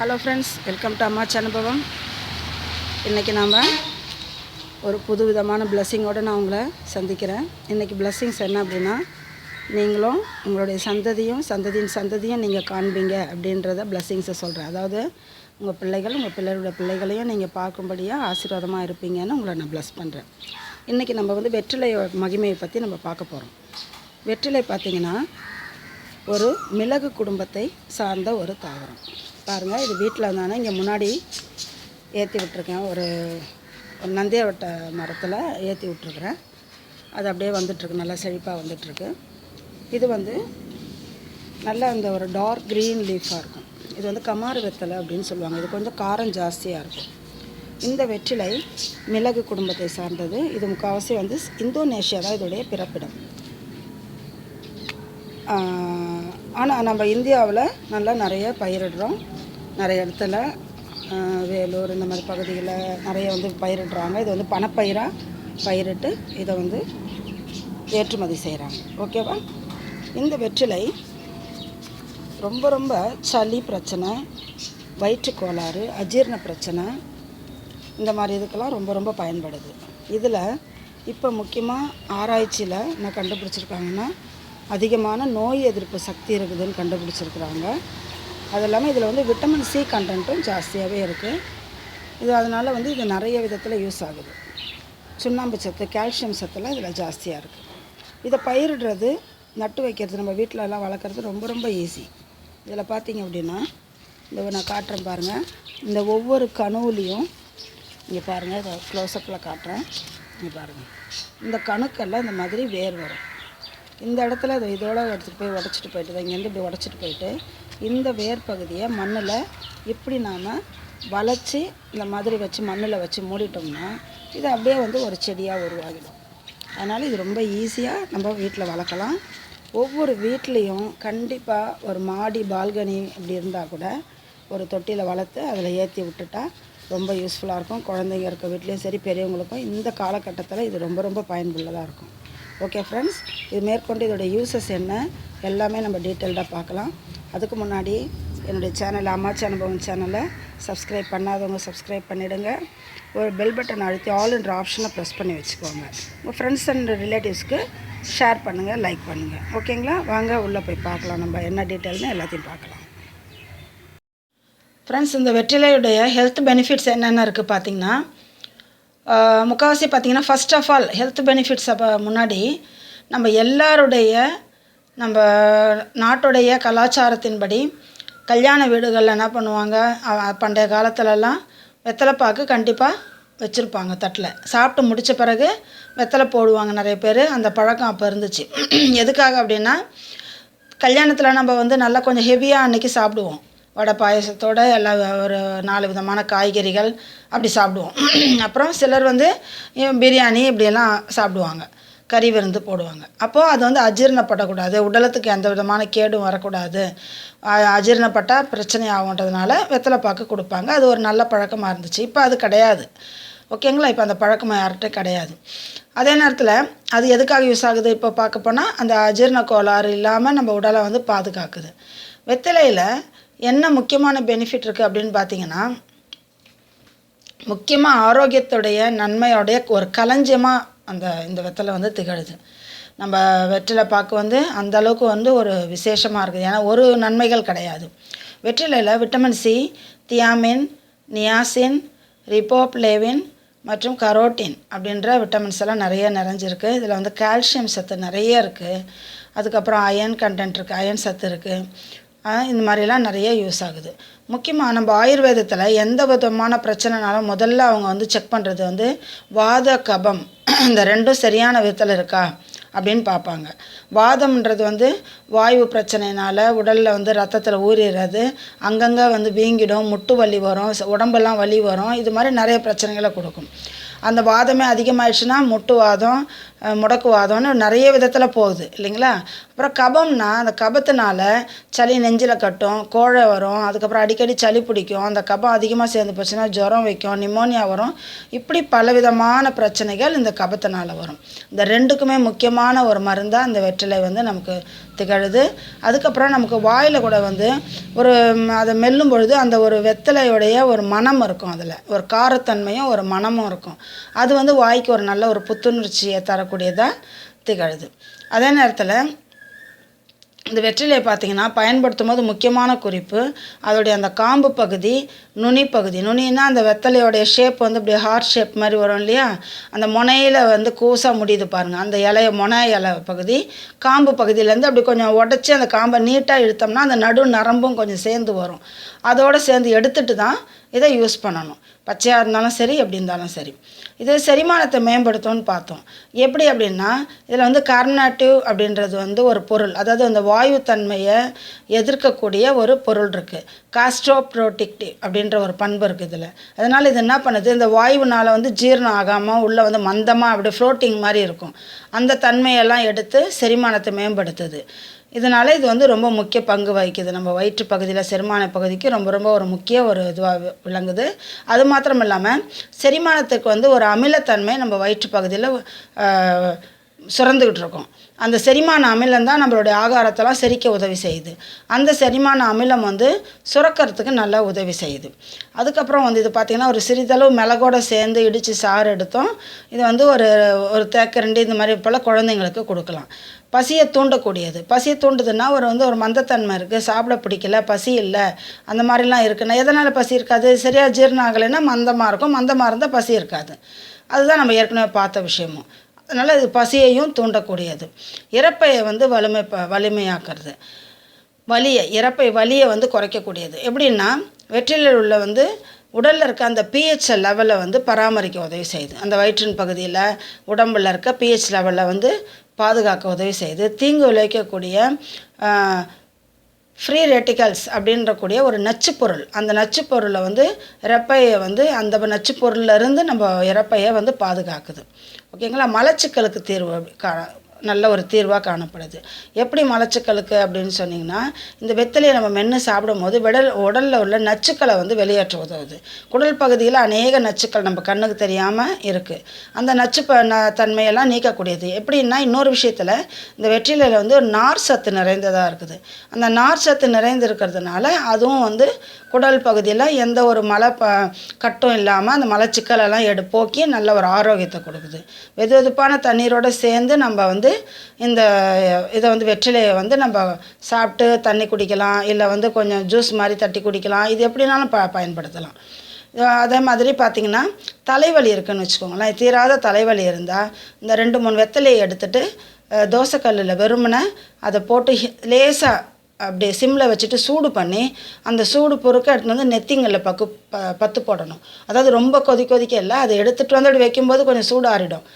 Hello friends, welcome to அம்மா அனுபவம். இன்றைக்கி நாம் ஒரு புது விதமான பிளெஸ்ஸிங்கோடு நான் உங்களை சந்திக்கிறேன். இன்றைக்கி பிளெஸ்ஸிங்ஸ் என்ன அப்படின்னா, நீங்களும் உங்களுடைய சந்ததியின் சந்ததியும் நீங்கள் காண்பீங்க அப்படின்றத பிளெஸ்ஸிங்ஸை சொல்கிறேன். அதாவது உங்கள் பிள்ளைகள் உங்கள் பிள்ளைகளுடைய பிள்ளைகளையும் நீங்கள் பார்க்கும்படியாக ஆசீர்வாதமாக இருப்பீங்கன்னு உங்களை நான் ப்ளஸ் பண்ணுறேன். இன்றைக்கி நம்ம வெற்றிலை மகிமையை பற்றி நம்ம பார்க்க போகிறோம். வெற்றிலை பார்த்திங்கன்னா ஒரு மிளகு குடும்பத்தை சார்ந்த ஒரு தாவரம். பாருங்கள், இது வீட்டில் இருந்தானே இங்கே முன்னாடி ஏற்றி விட்டுருக்கேன். ஒரு நந்தியாவட்ட மரத்தில் ஏற்றி விட்டுருக்குறேன். அது அப்படியே வந்துட்டுருக்கு, நல்லா செழிப்பாக வந்துட்டுருக்கு. இது நல்லா அந்த ஒரு டார்க் க்ரீன் லீஃபாக இருக்கும். இது கமாறு வெத்தலை அப்படின்னு சொல்லுவாங்க. இது கொஞ்சம் காரம் ஜாஸ்தியாக இருக்கும். இந்த வெற்றிலை மிளகு குடும்பத்தை சார்ந்தது. இது முக்கால்வாசி இந்தோனேஷியா தான் இதோடைய பிறப்பிடம். ஆனால் நம்ம இந்தியாவில் நல்லா நிறைய பயிரிடுறோம். நிறைய இடத்துல வேலூர் இந்த மாதிரி பகுதிகளில் நிறைய பயிரிடுறாங்க. இது பணப்பயிராக பயிரிட்டு இதை ஏற்றுமதி செய்கிறாங்க. ஓகேவா? இந்த வெற்றிலை ரொம்ப ரொம்ப சளி பிரச்சனை, வயிற்று கோளாறு, அஜீரண பிரச்சனை, இந்த மாதிரி இதுக்கெல்லாம் ரொம்ப ரொம்ப பயன்படுது. இதில் இப்போ முக்கியமாக ஆராய்ச்சியில் என்ன கண்டுபிடிச்சிருக்காங்கன்னா, அதிகமான நோய் எதிர்ப்பு சக்தி இருக்குதுன்னு கண்டுபிடிச்சிருக்கிறாங்க. அது இல்லாமல் இதில் விட்டமின் சி கண்டென்ட்டும் ஜாஸ்தியாகவே இருக்குது. இது அதனால் இது நிறைய விதத்தில் யூஸ் ஆகுது. சுண்ணாம்பு சத்து, கால்சியம் சத்துலாம் இதில் ஜாஸ்தியாக இருக்குது. இதை பயிரிடுறது, நட்டு வைக்கிறது, நம்ம வீட்டிலலாம் வளர்க்குறது ரொம்ப ரொம்ப ஈஸி. இதில் பார்த்திங்க அப்படின்னா, நான் காட்டுறேன் பாருங்கள். இந்த ஒவ்வொரு கணுவுலேயும் இங்கே பாருங்கள், இதை க்ளோஸ்அப்பில் காட்டுறேன். இங்கே பாருங்கள், இந்த கணுக்கெல்லாம் இந்த மாதிரி வேர் வரும். இந்த இடத்துல இதோட எடுத்துகிட்டு போய் உடச்சிட்டு போயிட்டு, இங்கேருந்து இப்படி உடச்சிட்டு போயிட்டு இந்த வேர் பகுதியை மண்ணில் இப்படி நாம் வளைச்சி இந்த மாதிரி வச்சு மண்ணில் வச்சு மூடிட்டோம்னா இது அப்படியே ஒரு செடியாக உருவாகிடும். அதனால் இது ரொம்ப ஈஸியாக நம்ம வீட்டில் வளர்க்கலாம். ஒவ்வொரு வீட்லேயும் கண்டிப்பாக ஒரு மாடி, பால்கனி இப்படி இருந்தால் கூட ஒரு தொட்டியில் வளர்த்து அதில் ஏற்றி விட்டுட்டா ரொம்ப யூஸ்ஃபுல்லாக இருக்கும். குழந்தைங்க இருக்க வீட்லேயும் சரி, பெரியவங்களுக்கும் இந்த காலகட்டத்தில் இது ரொம்ப ரொம்ப பயனுள்ளதாக இருக்கும். ஓகே ஃப்ரெண்ட்ஸ், இது மேற்கொண்டு இதோட யூசஸ் என்ன எல்லாமே நம்ம டீட்டெயில்டாக பார்க்கலாம். அதுக்கு முன்னாடி என்னுடைய சேனல் அம்மா அனுபவம் சேனலை சப்ஸ்கிரைப் பண்ணாதவங்க சப்ஸ்கிரைப் பண்ணிவிடுங்க. ஒரு பெல் பட்டன் அழுத்தி ஆல் என்ற ஆப்ஷனை ப்ரெஸ் பண்ணி வச்சுக்கோங்க. உங்கள் ஃப்ரெண்ட்ஸ் அண்ட் ரிலேட்டிவ்ஸ்க்கு ஷேர் பண்ணுங்கள், லைக் பண்ணுங்கள். ஓகேங்களா? வாங்க உள்ளே போய் பார்க்கலாம். நம்ம என்ன டீட்டெயில்னு எல்லாத்தையும் பார்க்கலாம். ஃப்ரெண்ட்ஸ், இந்த வெற்றிலையுடைய ஹெல்த் பெனிஃபிட்ஸ் என்னென்ன இருக்குது பார்த்திங்கன்னா, முக்கால்வாசி பார்த்திங்கன்னா, first of all health benefits முன்னாடி நம்ம எல்லாருடைய நம்ம நாட்டுடைய கலாச்சாரத்தின்படி கல்யாண வீடுகளில் என்ன பண்ணுவாங்க, பண்டைய காலத்துலலாம் வெத்தலைப்பாக்கு கண்டிப்பாக வச்சுருப்பாங்க. தட்டில் சாப்பிட்டு முடித்த பிறகு வெத்தலை போடுவாங்க நிறைய பேர். அந்த பழக்கம் அப்போ இருந்துச்சு. எதுக்காக அப்படின்னா, கல்யாணத்தில் நம்ம நல்லா கொஞ்சம் ஹெவியாக அன்றைக்கி சாப்பிடுவோம். வடை பாயசத்தோடு எல்லாம் ஒரு 4 விதமான காய்கறிகள் அப்படி சாப்பிடுவோம். அப்புறம் சிலர் பிரியாணி இப்படியெல்லாம் சாப்பிடுவாங்க, கறி விருந்து போடுவாங்க. அப்போது அது அஜீரணப்படக்கூடாது, உடலத்துக்கு எந்த விதமான கேடும் வரக்கூடாது, அஜீரணப்பட்டால் பிரச்சனை ஆகுன்றதுனால வெத்தலைப்பாக்கு கொடுப்பாங்க. அது ஒரு நல்ல பழக்கமாக இருந்துச்சு. இப்போ அது கிடையாது. ஓகேங்களா? இப்போ அந்த பழக்கம் யார்கிட்ட கிடையாது. அதே நேரத்தில் அது எதுக்காக யூஸ் ஆகுது இப்போ பார்க்க போனால், அந்த அஜீரண கோளாறு இல்லாமல் நம்ம உடலை பாதுகாக்குது. வெத்தலையில் என்ன முக்கியமான பெனிஃபிட் இருக்குது அப்படின்னு பார்த்திங்கன்னா, முக்கியமாக ஆரோக்கியத்துடைய நன்மையோடைய ஒரு களஞ்சியமாக இந்த வெத்தலை திகழுது. நம்ம வெற்றிலை பாக்கு அந்தளவுக்கு ஒரு விசேஷமாக இருக்குது. ஏன்னா ஒரு நன்மைகள் கிடையாது. வெற்றிலையில் vitamin C, thiamine, niacin, riboflavin மற்றும் கரோட்டின் அப்படின்ற விட்டமின்ஸ் எல்லாம் நிறைய நிறைஞ்சிருக்கு. இதில் கால்சியம் சத்து நிறைய இருக்குது. அதுக்கப்புறம் அயன் கண்டென்ட் இருக்குது, அயன் சத்து இருக்குது. இந்த மாதிரிலாம் நிறைய யூஸ் ஆகுது. முக்கியமாக நம்ம ஆயுர்வேதத்தில் எந்த விதமான பிரச்சனைனாலும் முதல்ல அவங்க செக் பண்ணுறது வாத, கபம் இந்த ரெண்டும் சரியான விதத்தில் இருக்கா அப்படின்னு பார்ப்பாங்க. வாதம்ன்றது வாயு பிரச்சனைனால் உடலில் ரத்தத்தில் ஊறிடுறது, அங்கங்கே வீங்கிடும், முட்டு வலி வரும், உடம்பெல்லாம் வலி வரும். இது மாதிரி நிறைய பிரச்சனைகளை கொடுக்கும். அந்த வாதமே அதிகமாகிடுச்சுன்னா முட்டு வாதம், முடக்குவாதம்னு நிறைய விதத்தில் போகுது இல்லைங்களா. அப்புறம் கபம்னா அந்த கபத்தினால சளி நெஞ்சில் கட்டும், கோழை வரும், அதுக்கப்புறம் அடிக்கடி சளி பிடிக்கும், அந்த கபம் அதிகமாக சேர்ந்து போச்சுன்னா ஜுரம் வைக்கும், நிமோனியா வரும். இப்படி பலவிதமான பிரச்சனைகள் இந்த கபத்தினால் வரும். இந்த ரெண்டுக்குமே முக்கியமான ஒரு மருந்தாக இந்த வெற்றிலை வந்து நமக்கு திகழுது. அதுக்கப்புறம் நமக்கு வாயில் கூட வந்து ஒரு அதை மெல்லும் பொழுது அந்த ஒரு வெத்தலையுடைய ஒரு மணம் இருக்கும், அதில் ஒரு காரத்தன்மையும் ஒரு மணமும் இருக்கும். அது வந்து வாய்க்கு ஒரு நல்ல ஒரு புத்துணர்ச்சியை தரக்கூடியதாக திகழுது. அதே நேரத்தில் இந்த வெற்றிலையை பார்த்திங்கன்னா பயன்படுத்தும் போது முக்கியமான குறிப்பு, அதோடைய அந்த காம்பு பகுதி, நுனி பகுதி. நுனின்னா அந்த வெத்தலையோடைய ஷேப் வந்து இப்படி ஹார்ட் ஷேப் மாதிரி வரும் இல்லையா, அந்த முனையில் வந்து கூசாக முடியுது பாருங்கள், அந்த முனை இலை பகுதி. காம்பு பகுதியிலேருந்து அப்படி கொஞ்சம் உடச்சி அந்த காம்பை நீட்டாக இழுத்தோம்னா அந்த நடு நரம்பும் கொஞ்சம் சேர்ந்து வரும். அதோடு சேர்ந்து எடுத்துகிட்டு தான் இதை யூஸ் பண்ணணும். பச்சையாக இருந்தாலும் சரி, எப்படி இருந்தாலும் சரி. இது செரிமானத்தை மேம்படுத்தும்னு பார்த்தோம். எப்படி அப்படின்னா, இதில் வந்து கார்பனேட்டிவ் அப்படின்றது வந்து ஒரு பொருள், அதாவது அந்த வாயு தன்மையை எதிர்க்கக்கூடிய ஒரு பொருள் இருக்குது. காஸ்ட்ரோப்ரோட்டிக்டிவ் அப்படின்ற ஒரு பண்பு இருக்குது இதில். அதனால் இது என்ன பண்ணுது, இந்த வாயுனால் வந்து ஜீரணம் ஆகாமல் உள்ளே வந்து மந்தமாக அப்படி ஃப்ளோட்டிங் மாதிரி இருக்கும். அந்த தன்மையெல்லாம் எடுத்து செரிமானத்தை மேம்படுத்துது. இதனால் இது வந்து ரொம்ப முக்கிய பங்கு வகிக்குது. நம்ம வயிற்று பகுதியில் செரிமான பகுதிக்கு ரொம்ப ரொம்ப ஒரு முக்கிய ஒரு இதுவாக விளங்குது. அது மாத்திரம் இல்லாமல் செரிமானத்துக்கு வந்து ஒரு அமிலத்தன்மை நம்ம வயிற்று பகுதியில் சுரந்துக்கிட்டு இருக்கோம். அந்த செரிமான அமிலம் தான் நம்மளுடைய ஆகாரத்தெல்லாம் செரிக்க உதவி செய்யுது. அந்த செரிமான அமிலம் வந்து சுரக்கிறதுக்கு நல்லா உதவி செய்யுது. அதுக்கப்புறம் வந்து இது பார்த்திங்கன்னா ஒரு சிறிதளவு மிளகோடு சேர்ந்து இடித்து சாறு எடுத்தோம். இது வந்து ஒரு தேக்கரண்டி இந்த மாதிரி போல் குழந்தைங்களுக்கு கொடுக்கலாம். பசியை தூண்டக்கூடியது. பசியை தூண்டுதுன்னா ஒரு மந்தத்தன்மை இருக்குது, சாப்பிட பிடிக்கல, பசி இல்லை, அந்த மாதிரிலாம் இருக்குன்னா எதனால் பசி இருக்காது, சரியாக ஜீரணம் ஆகலைன்னா மந்தமாக இருக்கும், மந்தமாக இருந்தால் பசி இருக்காது. அதுதான் நம்ம ஏற்கனவே பார்த்த விஷயமும். அதனால் இது பசியையும் தூண்டக்கூடியது. இரைப்பையை வந்து வலிமையாக்குறது, இரைப்பை வலியை வந்து குறைக்கக்கூடியது. எப்படின்னா வெற்றிலையில் உள்ள வந்து உடலில் இருக்க அந்த பிஹெச் லெவலை வந்து பராமரிக்க உதவி செய்யுது. அந்த வயிற்றின் பகுதியில் உடம்பில் இருக்க பிஹெச் லெவலை வந்து பாதுகாக்க உதவி செய்யுது. தீங்கு விளைவிக்கக்கூடிய ஃப்ரீ ரெட்டிகல்ஸ் அப்படின்றக்கூடிய ஒரு நச்சுப்பொருள், அந்த நச்சுப்பொருளை வந்து இரைப்பையை வந்து அந்த நச்சுப்பொருளிலிருந்து நம்ம இரைப்பையை வந்து பாதுகாக்குது. ஓகேங்களா. மலச்சிக்கலுக்கு நல்ல ஒரு தீர்வாக காணப்படுது. எப்படி மலச்சிக்கலுக்கு அப்படின்னு சொன்னிங்கன்னா, இந்த வெத்தலையை நம்ம மென்று சாப்பிடும்போது உடலில் உள்ள நச்சுக்களை வந்து வெளியேற்ற உதவுது. குடல் பகுதியில் அநேக நச்சுக்கள் நம்ம கண்ணுக்கு தெரியாமல் இருக்குது. அந்த நச்சு தன்மையெல்லாம் நீக்கக்கூடியது. எப்படின்னா இன்னொரு விஷயத்தில் இந்த வெற்றிலையில் வந்து ஒரு நார் சத்து நிறைந்ததாக இருக்குது. அந்த நார் சத்து நிறைந்து இருக்கிறதுனால அதுவும் வந்து குடல் பகுதியில் எந்த ஒரு கட்டும் இல்லாமல் அந்த மலச்சிக்கலெல்லாம் போக்கி நல்ல ஒரு ஆரோக்கியத்தை கொடுக்குது. வெது வெதுப்பான தண்ணீரோடு சேர்ந்து நம்ம வந்து இதை வந்து வெற்றிலையை வந்து நம்ம சாப்பிட்டு தண்ணி குடிக்கலாம், இல்லை வந்து கொஞ்சம் ஜூஸ் மாதிரி தட்டி குடிக்கலாம். இது எப்படினாலும் பயன்படுத்தலாம். அதே மாதிரி பார்த்திங்கன்னா தலைவலி இருக்குதுன்னு வச்சுக்கோங்களேன். தீராத தலைவலி இருந்தால் இந்த 2-3 வெத்தலையை எடுத்துகிட்டு தோசைக்கல்லில் வெறுமனை அதை போட்டு லேசாக அப்படியே சிம்மில் வச்சுட்டு சூடு பண்ணி அந்த சூடு பொறுக்க எடுத்துகிட்டு வந்து நெத்திங்களில் பத்து போடணும். அதாவது ரொம்ப கொதிக்க இல்லை, அதை எடுத்துகிட்டு வந்து அப்படி வைக்கும்போது கொஞ்சம் சூடாறிடும்.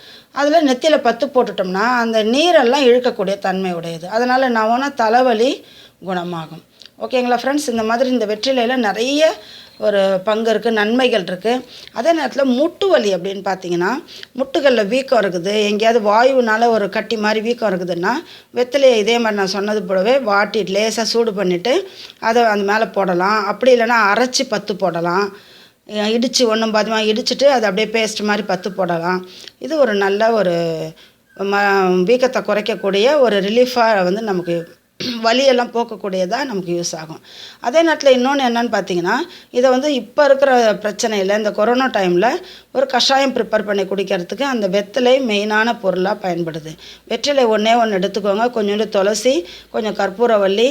அதில் நெத்தியில் பத்து போட்டுட்டோம்னா அந்த நீரெல்லாம் இழுக்கக்கூடிய தன்மை உடையது. அதனால் தலைவலி குணமாகும். ஓகேங்களா ஃப்ரெண்ட்ஸ். இந்த மாதிரி இந்த வெற்றிலையில் நிறைய ஒரு பங்கு இருக்குது, நன்மைகள் இருக்குது. அதே நேரத்தில் முட்டு வலி அப்படின்னு பார்த்தீங்கன்னா, முட்டுகளில் வீக்கம் இருக்குது, எங்கேயாவது வாயுனால் ஒரு கட்டி மாதிரி வீக்கம் இருக்குதுன்னா வெத்தலையை இதே மாதிரி நான் சொன்னது போலவே வாட்டி லேசாக சூடு பண்ணிவிட்டு அதை அந்த மேலே போடலாம். அப்படி இல்லைன்னா அரைச்சி பத்து போடலாம். இடித்து ஒன்றும் பாதியமாக இடிச்சிட்டு அதை அப்படியே பேஸ்ட் மாதிரி பத்து போடலாம். இது ஒரு நல்ல ஒரு வீக்கத்தை குறைக்கக்கூடிய ஒரு ரிலீஃபாக வந்து நமக்கு வலியெல்லாம் போக்கக்கூடியதாக நமக்கு யூஸ் ஆகும். அதே நேரத்தில் இன்னொன்று என்னென்னு பார்த்தீங்கன்னா, இதை வந்து இப்போ இருக்கிற பிரச்சனையில் இந்த கொரோனா டைமில் ஒரு கஷாயம் ப்ரிப்பேர் பண்ணி குடிக்கிறதுக்கு அந்த வெத்தலை மெயினான பொருளாக பயன்படுது. வெற்றிலை ஒன்றே எடுத்துக்கோங்க. கொஞ்சோண்டு துளசி, கொஞ்சம் கற்பூரவள்ளி,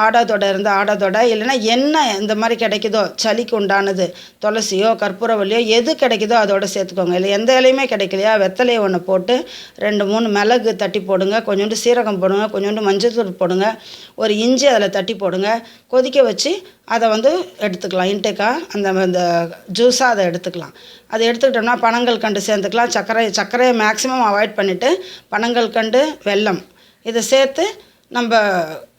ஆடாதொடை இருந்தால் ஆடாதொடை, இல்லைன்னா என்ன இந்த மாதிரி கிடைக்குதோ சளிக்கு உண்டானது துளசியோ கற்பூரவள்ளியோ எது கிடைக்குதோ அதோட சேர்த்துக்கோங்க. இல்லை எந்த இலையுமே கிடைக்கலையா வெத்தலையை ஒன்று போட்டு 2-3 மிளகு தட்டி போடுங்க, கொஞ்சோண்டு சீரகம் போடுங்க, கொஞ்சோண்டு மஞ்சள் தூள் போடுங்க, ஒரு இஞ்சி அதில் தட்டி போடுங்க. கொதிக்க வச்சு அதை வந்து எடுத்துக்கலாம். இன்டேக்காக அந்த ஜூஸாக அதை எடுத்துக்கலாம். அதை எடுத்துக்கிட்டோம்னா பனங்கல்கண்டு சேர்த்துக்கலாம். சர்க்கரையை மேக்ஸிமம் அவாய்ட் பண்ணிவிட்டு பனங்கல்கண்டு, வெல்லம் இதை சேர்த்து நம்ம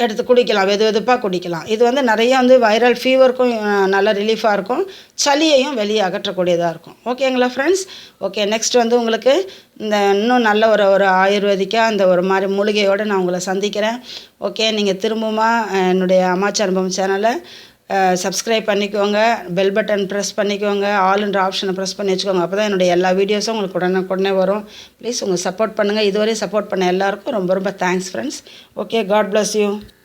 எடுத்து குடிக்கலாம், வெது வெதுப்பாக குடிக்கலாம். இது வந்து நிறைய வந்து வைரல் ஃபீவருக்கும் நல்ல ரிலீஃபாக இருக்கும், சளியையும் வெளியே அகற்றக்கூடியதாக இருக்கும். ஓகேங்களா ஃப்ரெண்ட்ஸ்? ஓகே, நெக்ஸ்ட் வந்து உங்களுக்கு இந்த இன்னும் நல்ல ஒரு ஆயுர்வேதிக்காக அந்த ஒரு மாதிரி மூலிகையோடு நான் உங்களை சந்திக்கிறேன். ஓகே, நீங்கள் திரும்பவுமா என்னுடைய அம்மாச்சி அனுபவம் சேனலை சப்ஸ்கிரைப் பண்ணிக்கோங்க, பெல் பட்டன் ப்ரெஸ் பண்ணிக்கோங்க, ஆல்ன்ற ஆப்ஷனை ப்ரெஸ் பண்ணி வச்சுக்கோங்க. அப்போ தான் என்னுடைய எல்லா வீடியோஸும் உங்களுக்கு உடனே வரும். ப்ளீஸ் உங்கள் சப்போர்ட் பண்ணுங்கள். இதுவரை சப்போர்ட் பண்ண எல்லாருக்கும் ரொம்ப ரொம்ப thanks friends. Okay, God bless you.